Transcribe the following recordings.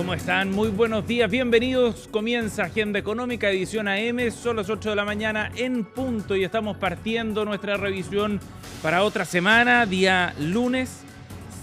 ¿Cómo están? Muy buenos días, bienvenidos. Comienza Agenda Económica, edición AM, son las 8 de la mañana en punto y estamos partiendo nuestra revisión para otra semana, día lunes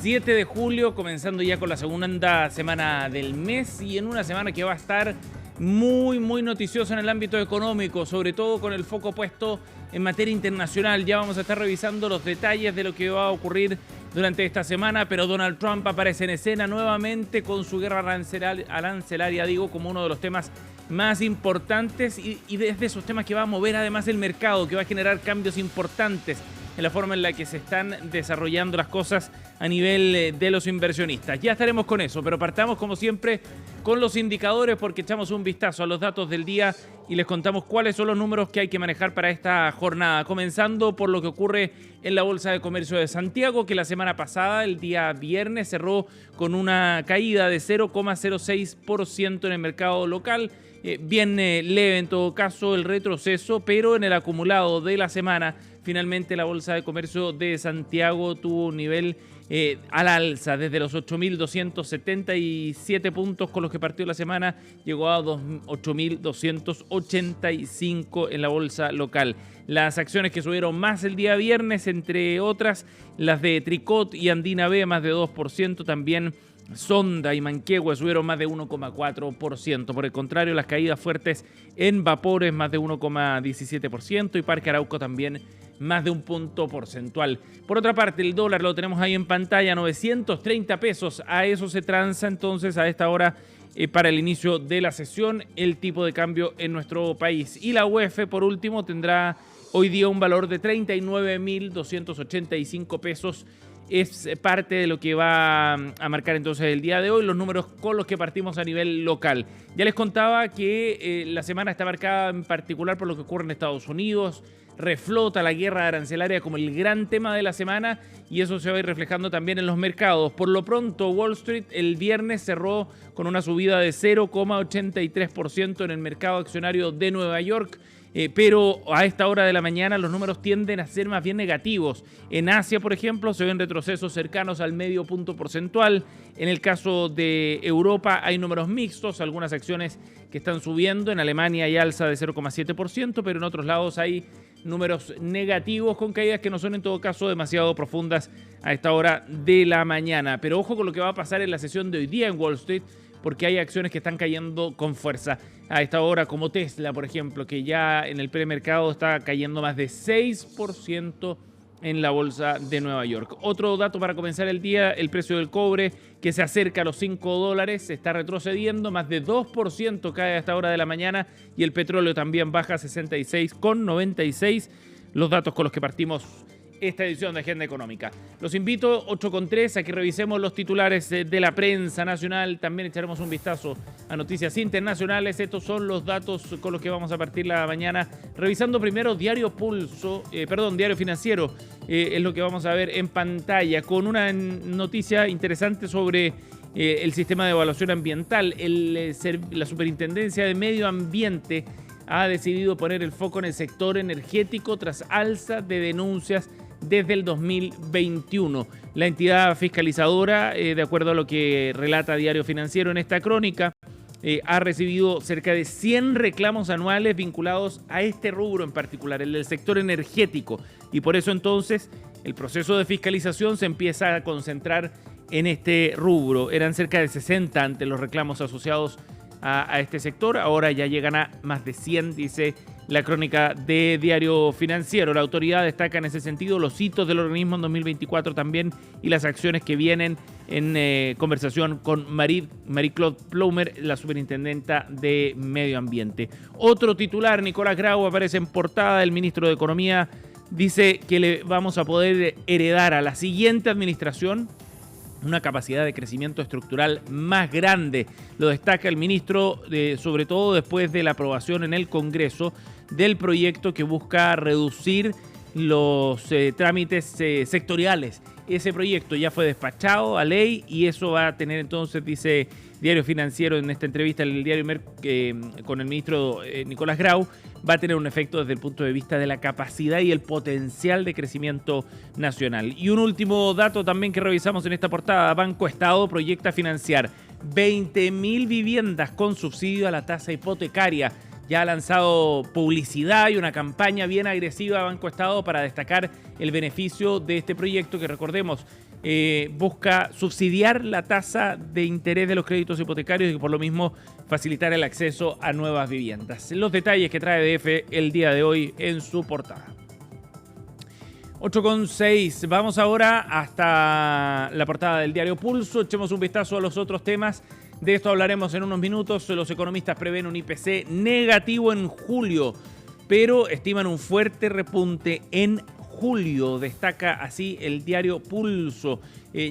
7 de julio, comenzando ya con la segunda semana del mes y en una semana que va a estar muy noticiosa en el ámbito económico, sobre todo con el foco puesto en materia internacional. Ya vamos a estar revisando los detalles de lo que va a ocurrir durante esta semana, pero Donald Trump aparece en escena nuevamente con su guerra arancelaria, como uno de los temas más importantes y desde esos temas que va a mover además el mercado, que va a generar cambios importantes en la forma en la que se están desarrollando las cosas a nivel de los inversionistas. Ya estaremos con eso, pero partamos como siempre con los indicadores porque echamos un vistazo a los datos del día y les contamos cuáles son los números que hay que manejar para esta jornada. Comenzando por lo que ocurre en la Bolsa de Comercio de Santiago, que la semana pasada, el día viernes, cerró con una caída de 0,06% en el mercado local. Bien leve en todo caso el retroceso, pero en el acumulado de la semana, finalmente la Bolsa de Comercio de Santiago tuvo un nivel al alza desde los 8.277 puntos con los que partió la semana, llegó a 8.285 en la bolsa local. Las acciones que subieron más el día viernes, entre otras, las de Tricot y Andina B, más de 2%, también Sonda y Manquehue subieron más de 1,4%. Por el contrario, las caídas fuertes en Vapores, más de 1,17%, y Parque Arauco también más de un punto porcentual. Por otra parte, el dólar lo tenemos ahí en pantalla, 930 pesos. A eso se transa entonces a esta hora para el inicio de la sesión el tipo de cambio en nuestro país. Y la UEF, por último, tendrá hoy día un valor de 39.285 pesos. Es parte de lo que va a marcar entonces el día de hoy, los números con los que partimos a nivel local. Ya les contaba que la semana está marcada en particular por lo que ocurre en Estados Unidos. Reflota la guerra arancelaria como el gran tema de la semana y eso se va a ir reflejando también en los mercados. Por lo pronto, Wall Street el viernes cerró con una subida de 0,83% en el mercado accionario de Nueva York. Pero a esta hora de la mañana los números tienden a ser más bien negativos. En Asia, por ejemplo, se ven retrocesos cercanos al medio punto porcentual. En el caso de Europa hay números mixtos, algunas acciones que están subiendo. En Alemania hay alza de 0,7%, pero en otros lados hay números negativos con caídas que no son en todo caso demasiado profundas a esta hora de la mañana. Pero ojo con lo que va a pasar en la sesión de hoy día en Wall Street, porque hay acciones que están cayendo con fuerza a esta hora, como Tesla, por ejemplo, que ya en el premercado está cayendo más de 6% en la bolsa de Nueva York. Otro dato para comenzar el día, el precio del cobre, que se acerca a los $5, está retrocediendo, más de 2% cae a esta hora de la mañana, y el petróleo también baja 66,96, los datos con los que partimos esta edición de Agenda Económica. Los invito, 8:03, a que revisemos los titulares de la prensa nacional. También echaremos un vistazo a noticias internacionales. Estos son los datos con los que vamos a partir la mañana. Revisando primero Diario Financiero, es lo que vamos a ver en pantalla, con una noticia interesante sobre el sistema de evaluación ambiental. La Superintendencia de Medio Ambiente ha decidido poner el foco en el sector energético tras alza de denuncias desde el 2021. La entidad fiscalizadora, de acuerdo a lo que relata Diario Financiero en esta crónica, ha recibido cerca de 100 reclamos anuales vinculados a este rubro en particular, el del sector energético. Y por eso entonces el proceso de fiscalización se empieza a concentrar en este rubro. Eran cerca de 60 ante los reclamos asociados a este sector. Ahora ya llegan a más de 100, dice la crónica de Diario Financiero. La autoridad destaca en ese sentido los hitos del organismo en 2024 también y las acciones que vienen en conversación con Marie-Claude Ploumer, la superintendenta de Medio Ambiente. Otro titular, Nicolás Grau, aparece en portada. El ministro de Economía dice que le vamos a poder heredar a la siguiente administración una capacidad de crecimiento estructural más grande. Lo destaca el ministro, sobre todo después de la aprobación en el Congreso del proyecto que busca reducir los trámites sectoriales. Ese proyecto ya fue despachado a ley y eso va a tener entonces, dice Diario Financiero en esta entrevista en el diario con el ministro Nicolás Grau, va a tener un efecto desde el punto de vista de la capacidad y el potencial de crecimiento nacional. Y un último dato también que revisamos en esta portada: Banco Estado proyecta financiar 20.000 viviendas con subsidio a la tasa hipotecaria. Ya ha lanzado publicidad y una campaña bien agresiva a Banco Estado para destacar el beneficio de este proyecto que, recordemos, busca subsidiar la tasa de interés de los créditos hipotecarios y por lo mismo facilitar el acceso a nuevas viviendas. Los detalles que trae DF el día de hoy en su portada. 8:06. Vamos ahora hasta la portada del diario Pulso. Echemos un vistazo a los otros temas. De esto hablaremos en unos minutos. Los economistas prevén un IPC negativo en julio, pero estiman un fuerte repunte en julio. Destaca así el diario Pulso.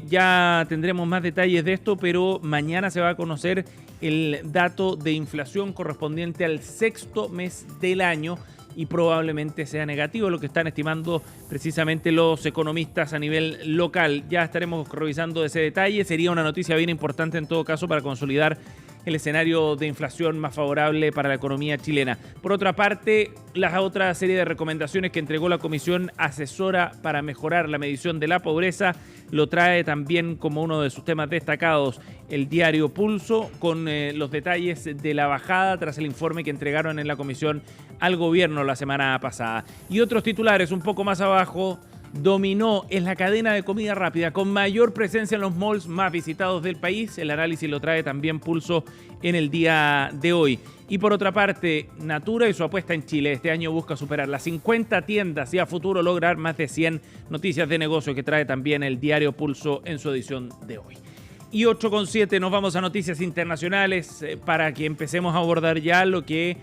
Ya tendremos más detalles de esto, pero mañana se va a conocer el dato de inflación correspondiente al sexto mes del año y probablemente sea negativo, lo que están estimando precisamente los economistas a nivel local. Ya estaremos revisando ese detalle. Sería una noticia bien importante en todo caso para consolidar el escenario de inflación más favorable para la economía chilena. Por otra parte, la otra serie de recomendaciones que entregó la Comisión Asesora para mejorar la medición de la pobreza lo trae también como uno de sus temas destacados el diario Pulso, con los detalles de la bajada tras el informe que entregaron en la comisión al gobierno la semana pasada. Y otros titulares un poco más abajo. Dominó es la cadena de comida rápida con mayor presencia en los malls más visitados del país. El análisis lo trae también Pulso en el día de hoy. Y por otra parte, Natura y su apuesta en Chile. Este año busca superar las 50 tiendas y a futuro lograr más de 100 noticias de negocio que trae también el diario Pulso en su edición de hoy. Y 8:07 nos vamos a noticias internacionales para que empecemos a abordar ya lo que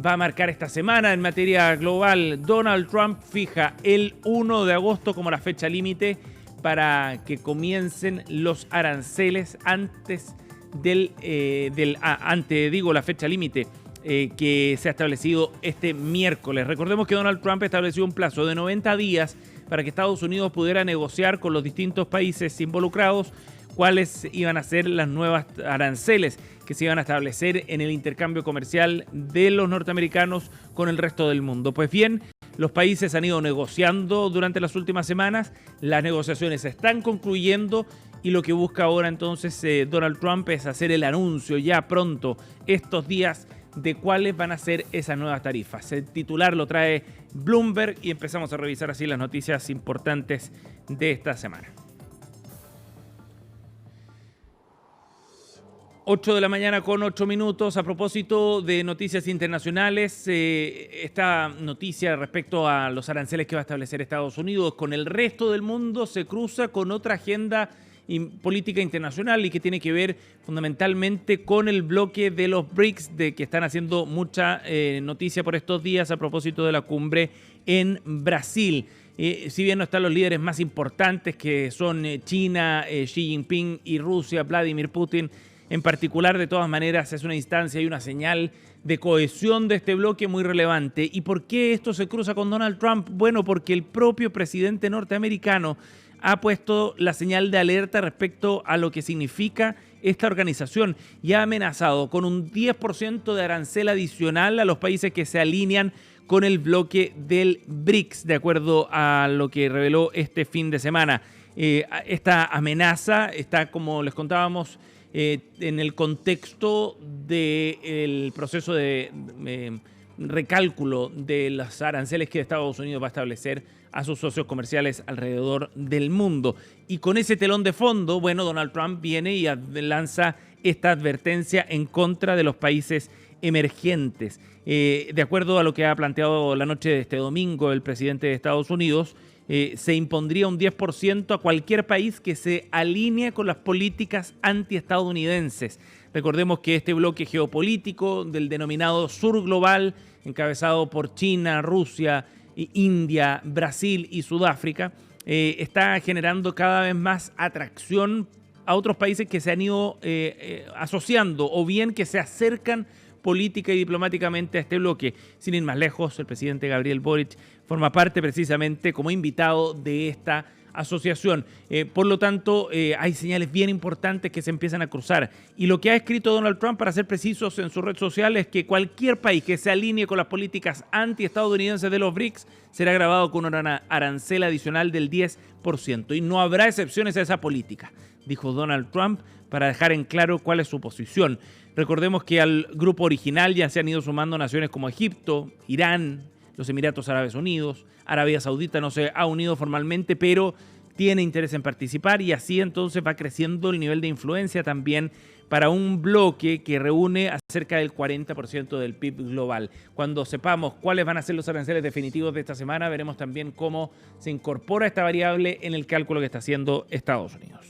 va a marcar esta semana en materia global. Donald Trump fija el 1 de agosto como la fecha límite para que comiencen los aranceles antes la fecha límite que se ha establecido este miércoles. Recordemos que Donald Trump estableció un plazo de 90 días para que Estados Unidos pudiera negociar con los distintos países involucrados cuáles iban a ser las nuevas aranceles que se iban a establecer en el intercambio comercial de los norteamericanos con el resto del mundo. Pues bien, los países han ido negociando durante las últimas semanas, las negociaciones se están concluyendo y lo que busca ahora entonces Donald Trump es hacer el anuncio ya pronto, estos días, de cuáles van a ser esas nuevas tarifas. El titular lo trae Bloomberg y empezamos a revisar así las noticias importantes de esta semana. 8 de la mañana con 8 minutos. A propósito de noticias internacionales, esta noticia respecto a los aranceles que va a establecer Estados Unidos con el resto del mundo se cruza con otra agenda política internacional y que tiene que ver fundamentalmente con el bloque de los BRICS, de que están haciendo mucha noticia por estos días a propósito de la cumbre en Brasil. Si bien no están los líderes más importantes que son China, Xi Jinping y Rusia, Vladimir Putin, en particular, de todas maneras, es una instancia y una señal de cohesión de este bloque muy relevante. ¿Y por qué esto se cruza con Donald Trump? Bueno, porque el propio presidente norteamericano ha puesto la señal de alerta respecto a lo que significa esta organización y ha amenazado con un 10% de arancel adicional a los países que se alinean con el bloque del BRICS, de acuerdo a lo que reveló este fin de semana. Esta amenaza está, como les contábamos, en el contexto del proceso de recálculo de los aranceles que Estados Unidos va a establecer a sus socios comerciales alrededor del mundo. Y con ese telón de fondo, bueno, Donald Trump viene y lanza esta advertencia en contra de los países emergentes. De acuerdo a lo que ha planteado la noche de este domingo el presidente de Estados Unidos, se impondría un 10% a cualquier país que se alinee con las políticas antiestadounidenses. Recordemos que este bloque geopolítico del denominado sur global, encabezado por China, Rusia, India, Brasil y Sudáfrica, está generando cada vez más atracción a otros países que se han ido asociando o bien que se acercan política y diplomáticamente a este bloque. Sin ir más lejos, el presidente Gabriel Boric forma parte precisamente como invitado de esta asociación. Por lo tanto, hay señales bien importantes que se empiezan a cruzar. Y lo que ha escrito Donald Trump, para ser precisos, en su red social es que cualquier país que se alinee con las políticas anti-estadounidenses de los BRICS será grabado con una arancel adicional del 10%. Y no habrá excepciones a esa política, dijo Donald Trump, para dejar en claro cuál es su posición. Recordemos que al grupo original ya se han ido sumando naciones como Egipto, Irán, los Emiratos Árabes Unidos, Arabia Saudita no se ha unido formalmente, pero tiene interés en participar y así entonces va creciendo el nivel de influencia también para un bloque que reúne a cerca del 40% del PIB global. Cuando sepamos cuáles van a ser los aranceles definitivos de esta semana, veremos también cómo se incorpora esta variable en el cálculo que está haciendo Estados Unidos.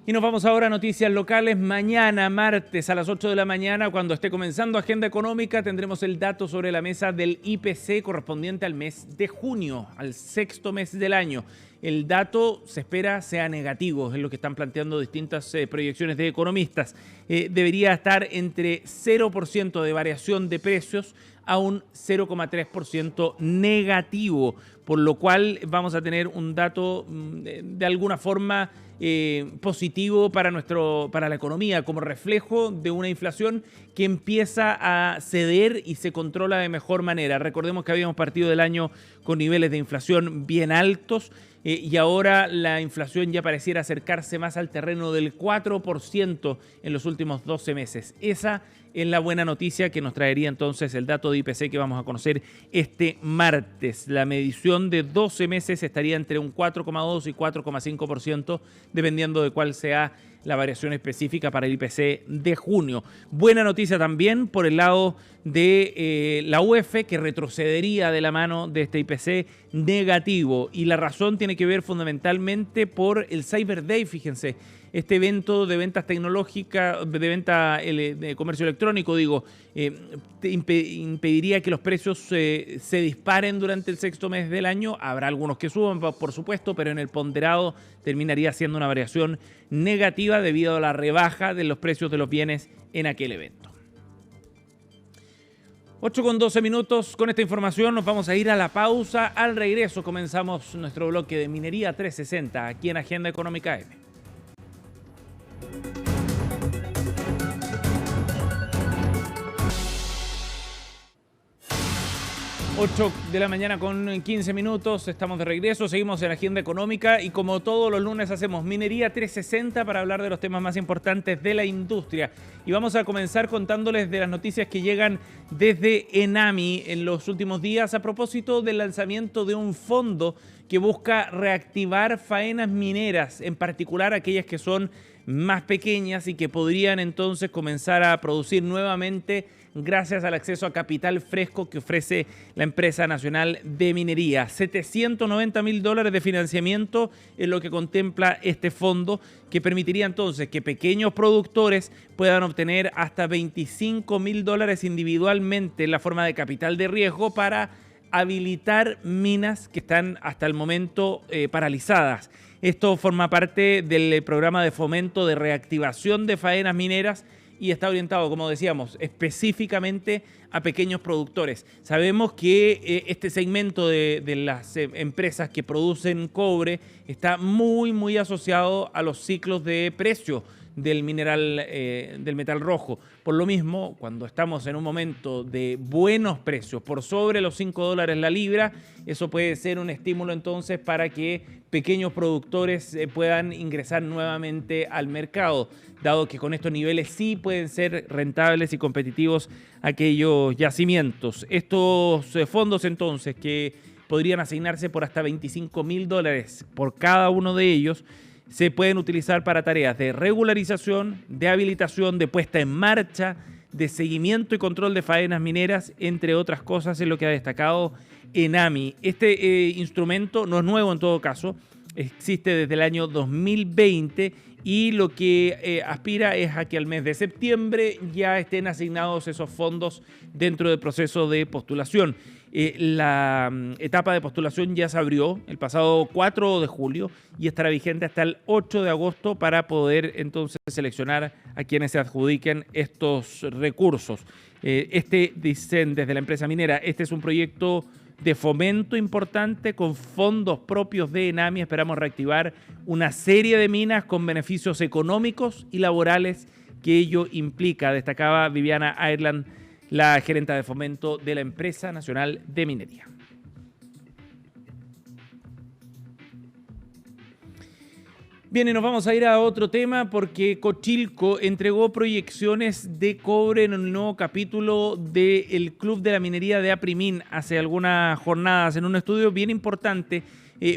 Y nos vamos ahora a noticias locales. Mañana, martes, a las 8 de la mañana, cuando esté comenzando Agenda Económica, tendremos el dato sobre la mesa del IPC correspondiente al mes de junio, al sexto mes del año. El dato se espera sea negativo, es lo que están planteando distintas proyecciones de economistas. Debería estar entre 0% de variación de precios a un 0,3% negativo, por lo cual vamos a tener un dato de alguna forma positivo para la economía, como reflejo de una inflación que empieza a ceder y se controla de mejor manera. Recordemos que habíamos partido del año con niveles de inflación bien altos y ahora la inflación ya pareciera acercarse más al terreno del 4% en los últimos 12 meses. Esa es la buena noticia que nos traería entonces el dato de IPC que vamos a conocer este martes. La medición de 12 meses estaría entre un 4,2 y 4,5%, dependiendo de cuál sea la variación específica para el IPC de junio. Buena noticia también por el lado de la UEF, que retrocedería de la mano de este IPC negativo. Y la razón tiene que ver fundamentalmente por el Cyber Day, fíjense. Este evento de ventas tecnológicas, de comercio electrónico, impediría que los precios se disparen durante el sexto mes del año. Habrá algunos que suban, por supuesto, pero en el ponderado terminaría siendo una variación negativa debido a la rebaja de los precios de los bienes en aquel evento. 8:12 minutos. Con esta información nos vamos a ir a la pausa. Al regreso comenzamos nuestro bloque de Minería 360 aquí en Agenda Económica M. 8 de la mañana con 15 minutos, estamos de regreso, seguimos en Agenda Económica y como todos los lunes hacemos Minería 360 para hablar de los temas más importantes de la industria. Y vamos a comenzar contándoles de las noticias que llegan desde Enami en los últimos días a propósito del lanzamiento de un fondo que busca reactivar faenas mineras, en particular aquellas que son más pequeñas y que podrían entonces comenzar a producir nuevamente gracias al acceso a capital fresco que ofrece la empresa nacional de minería. $790.000 de financiamiento es lo que contempla este fondo, que permitiría entonces que pequeños productores puedan obtener hasta $25.000 individualmente en la forma de capital de riesgo para habilitar minas que están hasta el momento paralizadas. Esto forma parte del programa de fomento de reactivación de faenas mineras y está orientado, como decíamos, específicamente a pequeños productores. Sabemos que este segmento de las empresas que producen cobre está muy asociado a los ciclos de precio del mineral, del metal rojo. Por lo mismo, cuando estamos en un momento de buenos precios, por sobre los $5 la libra, eso puede ser un estímulo entonces para que pequeños productores puedan ingresar nuevamente al mercado, dado que con estos niveles sí pueden ser rentables y competitivos aquellos yacimientos. Estos fondos entonces, que podrían asignarse por hasta $25.000 por cada uno de ellos, se pueden utilizar para tareas de regularización, de habilitación, de puesta en marcha, de seguimiento y control de faenas mineras, entre otras cosas, es lo que ha destacado Enami. Este instrumento no es nuevo en todo caso, existe desde el año 2020 y lo que aspira es a que al mes de septiembre ya estén asignados esos fondos dentro del proceso de postulación. La etapa de postulación ya se abrió el pasado 4 de julio y estará vigente hasta el 8 de agosto para poder entonces seleccionar a quienes se adjudiquen estos recursos. Dicen desde la empresa minera, este es un proyecto de fomento importante con fondos propios de ENAMI. Esperamos reactivar una serie de minas con beneficios económicos y laborales que ello implica, destacaba Viviana Ireland, la gerenta de fomento de la Empresa Nacional de Minería. Bien, y nos vamos a ir a otro tema porque Cochilco entregó proyecciones de cobre en un nuevo capítulo del Club de la Minería de Aprimín hace algunas jornadas en un estudio bien importante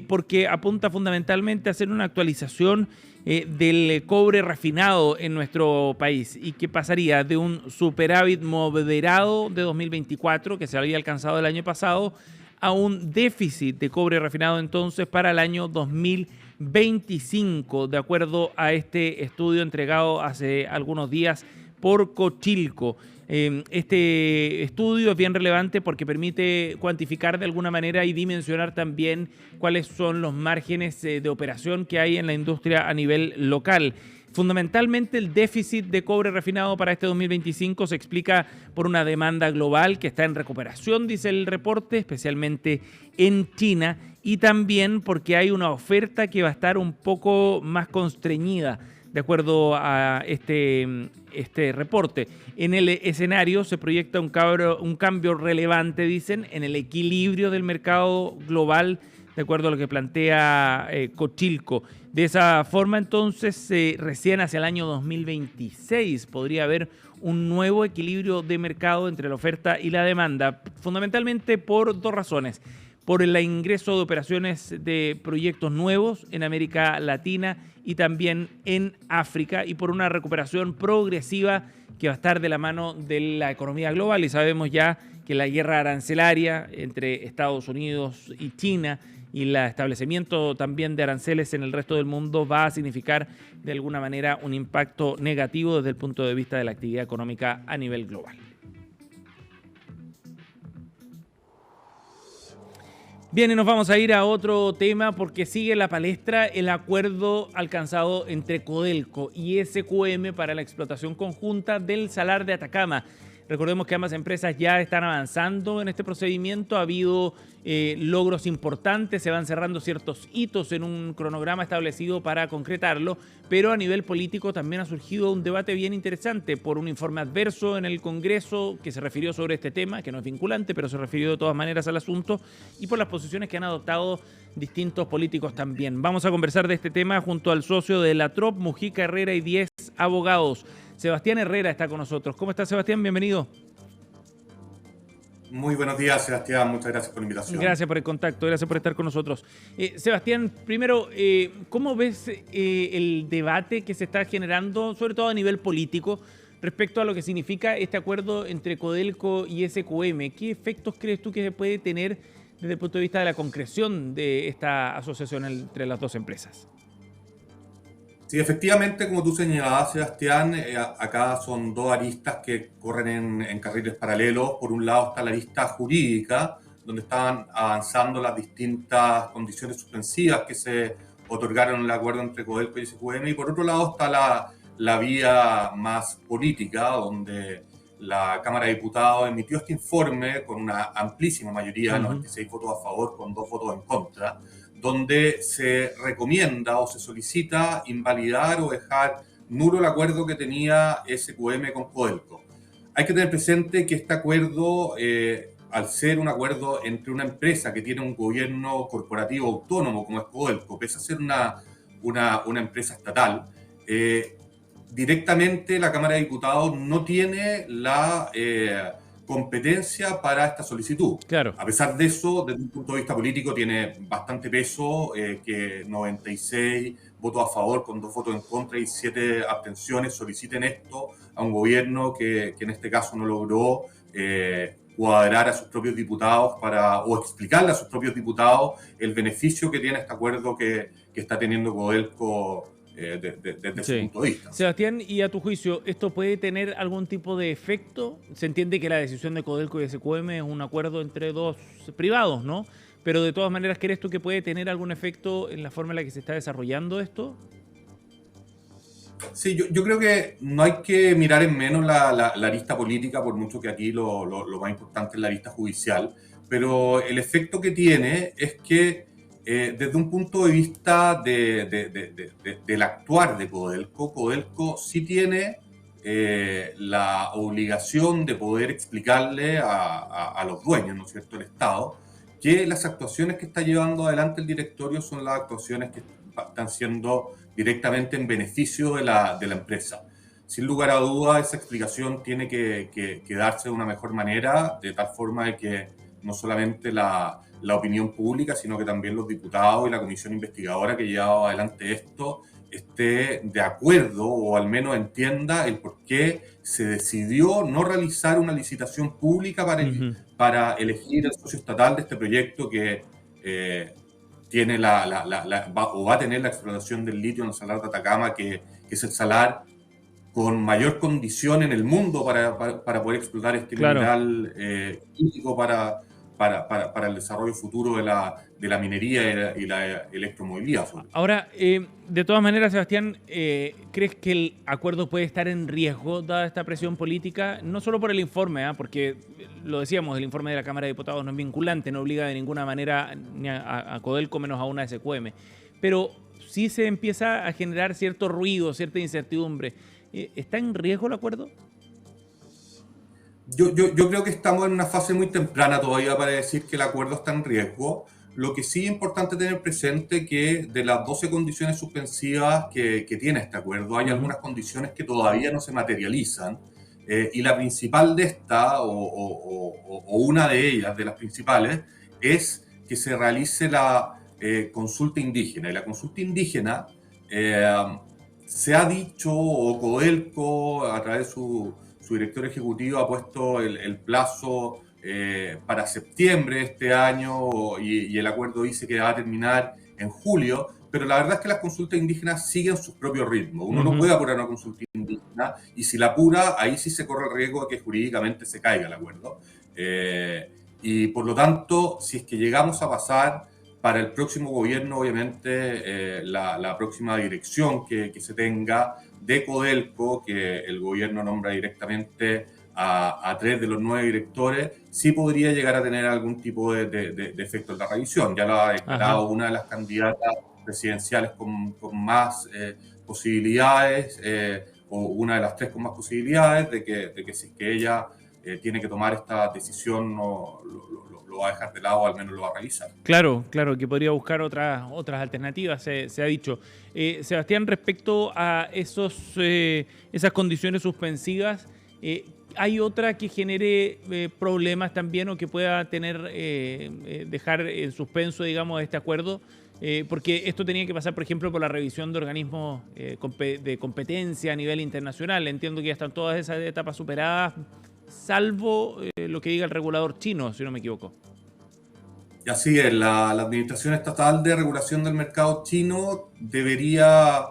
porque apunta fundamentalmente a hacer una actualización del cobre refinado en nuestro país y que pasaría de un superávit moderado de 2024 que se había alcanzado el año pasado a un déficit de cobre refinado entonces para el año 2025, de acuerdo a este estudio entregado hace algunos días por Cochilco. Este estudio es bien relevante porque permite cuantificar de alguna manera y dimensionar también cuáles son los márgenes de operación que hay en la industria a nivel local. Fundamentalmente el déficit de cobre refinado para este 2025 se explica por una demanda global que está en recuperación, dice el reporte, especialmente en China, y también porque hay una oferta que va a estar un poco más constreñida, de acuerdo a este reporte. En el escenario se proyecta un cambio relevante, dicen, en el equilibrio del mercado global, de acuerdo a lo que plantea Cochilco. De esa forma, entonces, recién hacia el año 2026 podría haber un nuevo equilibrio de mercado entre la oferta y la demanda, fundamentalmente por dos razones. Por el ingreso de operaciones de proyectos nuevos en América Latina y también en África, y por una recuperación progresiva que va a estar de la mano de la economía global. Y sabemos ya que la guerra arancelaria entre Estados Unidos y China y el establecimiento también de aranceles en el resto del mundo va a significar de alguna manera un impacto negativo desde el punto de vista de la actividad económica a nivel global. Bien, y nos vamos a ir a otro tema porque sigue en la palestra el acuerdo alcanzado entre Codelco y SQM para la explotación conjunta del Salar de Atacama. Recordemos que ambas empresas ya están avanzando en este procedimiento, ha habido logros importantes, se van cerrando ciertos hitos en un cronograma establecido para concretarlo, pero a nivel político también ha surgido un debate bien interesante por un informe adverso en el Congreso que se refirió sobre este tema, que no es vinculante, pero se refirió de todas maneras al asunto, y por las posiciones que han adoptado distintos políticos también. Vamos a conversar de este tema junto al socio de la TROP, Mujica Herrera y 10 abogados. Sebastián Herrera está con nosotros. ¿Cómo estás, Sebastián? Bienvenido. Muy buenos días, Sebastián. Muchas gracias por la invitación. Gracias por el contacto, gracias por estar con nosotros. Sebastián, primero, ¿cómo ves el debate que se está generando, sobre todo a nivel político, respecto a lo que significa este acuerdo entre Codelco y SQM? ¿Qué efectos crees tú que se puede tener desde el punto de vista de la concreción de esta asociación entre las dos empresas? Sí, efectivamente, como tú señalabas, Sebastián, acá son dos aristas que corren en carriles paralelos. Por un lado está la arista jurídica, donde estaban avanzando las distintas condiciones suspensivas que se otorgaron en el acuerdo entre Codelco y SQM, y por otro lado está la vía más política, donde la Cámara de Diputados emitió este informe con una amplísima mayoría, 96 votos a favor con 2 votos en contra, donde se recomienda o se solicita invalidar o dejar nulo el acuerdo que tenía SQM con Codelco. Hay que tener presente que este acuerdo, al ser un acuerdo entre una empresa que tiene un gobierno corporativo autónomo como es Codelco, pese a ser una empresa estatal, directamente la Cámara de Diputados no tiene la competencia para esta solicitud. Claro. A pesar de eso, desde un punto de vista político, tiene bastante peso que 96 votos a favor con 2 votos en contra y 7 abstenciones soliciten esto a un gobierno que en este caso no logró cuadrar a sus propios diputados o explicarle a sus propios diputados el beneficio que tiene este acuerdo que está teniendo Codelco desde ese Sí. punto de vista. Sebastián, y a tu juicio, ¿esto puede tener algún tipo de efecto? Se entiende que la decisión de Codelco y SQM es un acuerdo entre dos privados, ¿no? Pero de todas maneras, ¿crees tú que puede tener algún efecto en la forma en la que se está desarrollando esto? Sí, yo creo que no hay que mirar en menos la arista política, por mucho que aquí lo más importante es la arista judicial, pero el efecto que tiene es que desde un punto de vista del actuar de Codelco, Codelco sí tiene la obligación de poder explicarle a los dueños, ¿no es cierto?, el Estado, que las actuaciones que está llevando adelante el directorio son las actuaciones que están siendo directamente en beneficio de la empresa. Sin lugar a dudas, esa explicación tiene que darse de una mejor manera, de tal forma de que no solamente la opinión pública, sino que también los diputados y la comisión investigadora que lleva adelante esto esté de acuerdo o al menos entienda el por qué se decidió no realizar una licitación pública Ujú. para elegir el socio estatal de este proyecto que tiene va a tener la explotación del litio en el Salar de Atacama, que es el salar con mayor condición en el mundo para poder explotar este Claro. mineral crítico para el desarrollo futuro de la minería y la electromovilidad, sobre todo. Ahora, de todas maneras, Sebastián, ¿crees que el acuerdo puede estar en riesgo dada esta presión política? No solo por el informe, porque lo decíamos, el informe de la Cámara de Diputados no es vinculante, no obliga de ninguna manera ni a Codelco menos a una SQM, pero sí se empieza a generar cierto ruido, cierta incertidumbre. ¿Está en riesgo el acuerdo? Yo creo que estamos en una fase muy temprana todavía para decir que el acuerdo está en riesgo. Lo que sí es importante tener presente que de las 12 condiciones suspensivas que tiene este acuerdo, hay Ujú. algunas condiciones que todavía no se materializan. Y la principal de esta, o una de ellas, de las principales, es que se realice la consulta indígena. Y la consulta indígena se ha dicho, o Codelco, a través de su director ejecutivo, ha puesto el plazo para septiembre de este año y el acuerdo dice que va a terminar en julio, pero la verdad es que las consultas indígenas siguen sus propios ritmos. Uno no Ujú. puede apurar una consulta indígena y si la apura, ahí sí se corre el riesgo de que jurídicamente se caiga el acuerdo. Y por lo tanto, si es que llegamos a pasar para el próximo gobierno, obviamente, la próxima dirección que se tenga de Codelco, que el gobierno nombra directamente a 3 de los 9 directores, sí podría llegar a tener algún tipo de efecto en la revisión. Ya lo ha Ajá. declarado una de las candidatas presidenciales con más posibilidades, o una de las 3 con más posibilidades, de que si es que ella tiene que tomar esta decisión, no, lo va a dejar de lado, o al menos lo va a revisar. Claro, claro, que podría buscar otras alternativas, se ha dicho. Sebastián, respecto a esas condiciones suspensivas, ¿hay otra que genere problemas también o que pueda dejar en suspenso, digamos, este acuerdo? Porque esto tenía que pasar, por ejemplo, por la revisión de organismos de competencia a nivel internacional. Entiendo que ya están todas esas etapas superadas, salvo lo que diga el regulador chino, si no me equivoco. Y así es, la Administración Estatal de Regulación del Mercado Chino debería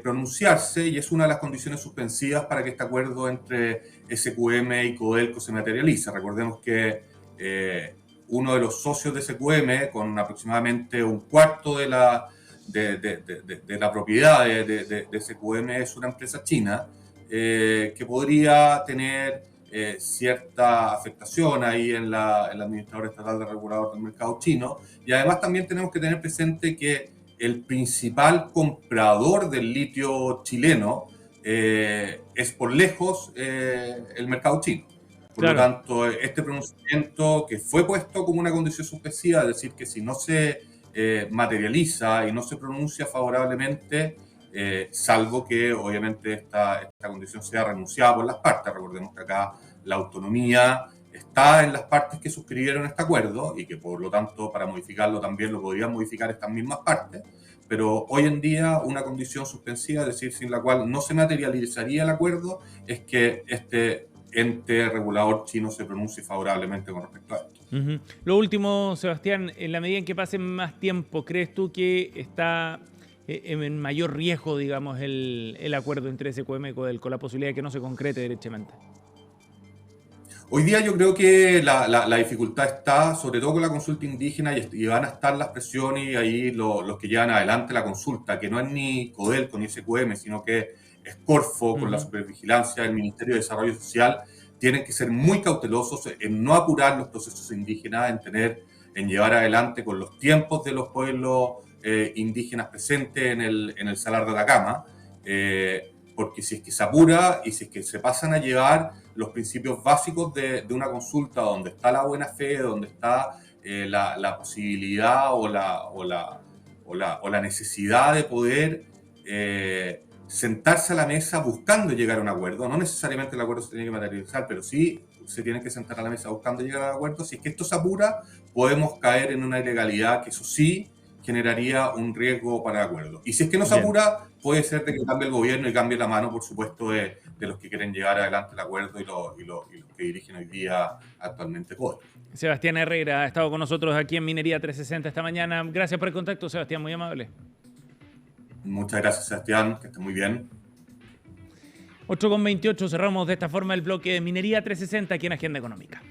pronunciarse y es una de las condiciones suspensivas para que este acuerdo entre SQM y Codelco se materialice. Recordemos que uno de los socios de SQM, con aproximadamente un cuarto de la propiedad de SQM, es una empresa china que podría tener cierta afectación ahí en el administrador estatal de regulador del mercado chino. Y además también tenemos que tener presente que el principal comprador del litio chileno es por lejos el mercado chino. Por lo Claro. tanto, este pronunciamiento que fue puesto como una condición suspensiva, es decir, que si no se materializa y no se pronuncia favorablemente, salvo que obviamente esta condición sea renunciada por las partes. Recordemos que acá la autonomía está en las partes que suscribieron este acuerdo y que por lo tanto para modificarlo también lo podrían modificar estas mismas partes, pero hoy en día una condición suspensiva, es decir, sin la cual no se materializaría el acuerdo, es que este ente regulador chino se pronuncie favorablemente con respecto a esto. Ujú. Lo último, Sebastián, en la medida en que pase más tiempo, ¿crees tú que está en mayor riesgo, digamos, el acuerdo entre SQM con la posibilidad de que no se concrete derechamente? Hoy día yo creo que la dificultad está sobre todo con la consulta indígena y van a estar las presiones y ahí los que llevan adelante la consulta, que no es ni Codelco ni SQM, sino que es Corfo con la supervigilancia del Ministerio de Desarrollo Social, tienen que ser muy cautelosos en no apurar los procesos indígenas, en llevar adelante con los tiempos de los pueblos indígenas presentes en el Salar de Atacama, porque si es que se apura y si es que se pasan a llevar los principios básicos de una consulta donde está la buena fe, donde está la posibilidad o la necesidad de poder sentarse a la mesa buscando llegar a un acuerdo. No necesariamente el acuerdo se tiene que materializar, pero sí se tienen que sentar a la mesa buscando llegar a un acuerdo. Si es que esto se apura, podemos caer en una ilegalidad que eso sí generaría un riesgo para el acuerdo. Y si es que no se apura, puede ser de que cambie el gobierno y cambie la mano, por supuesto, de los que quieren llevar adelante el acuerdo y los que dirigen hoy día actualmente CODE. Sebastián Herrera ha estado con nosotros aquí en Minería 360 esta mañana. Gracias por el contacto, Sebastián, muy amable. Muchas gracias, Sebastián, que esté muy bien. 8:28, cerramos de esta forma el bloque de Minería 360 aquí en Agenda Económica.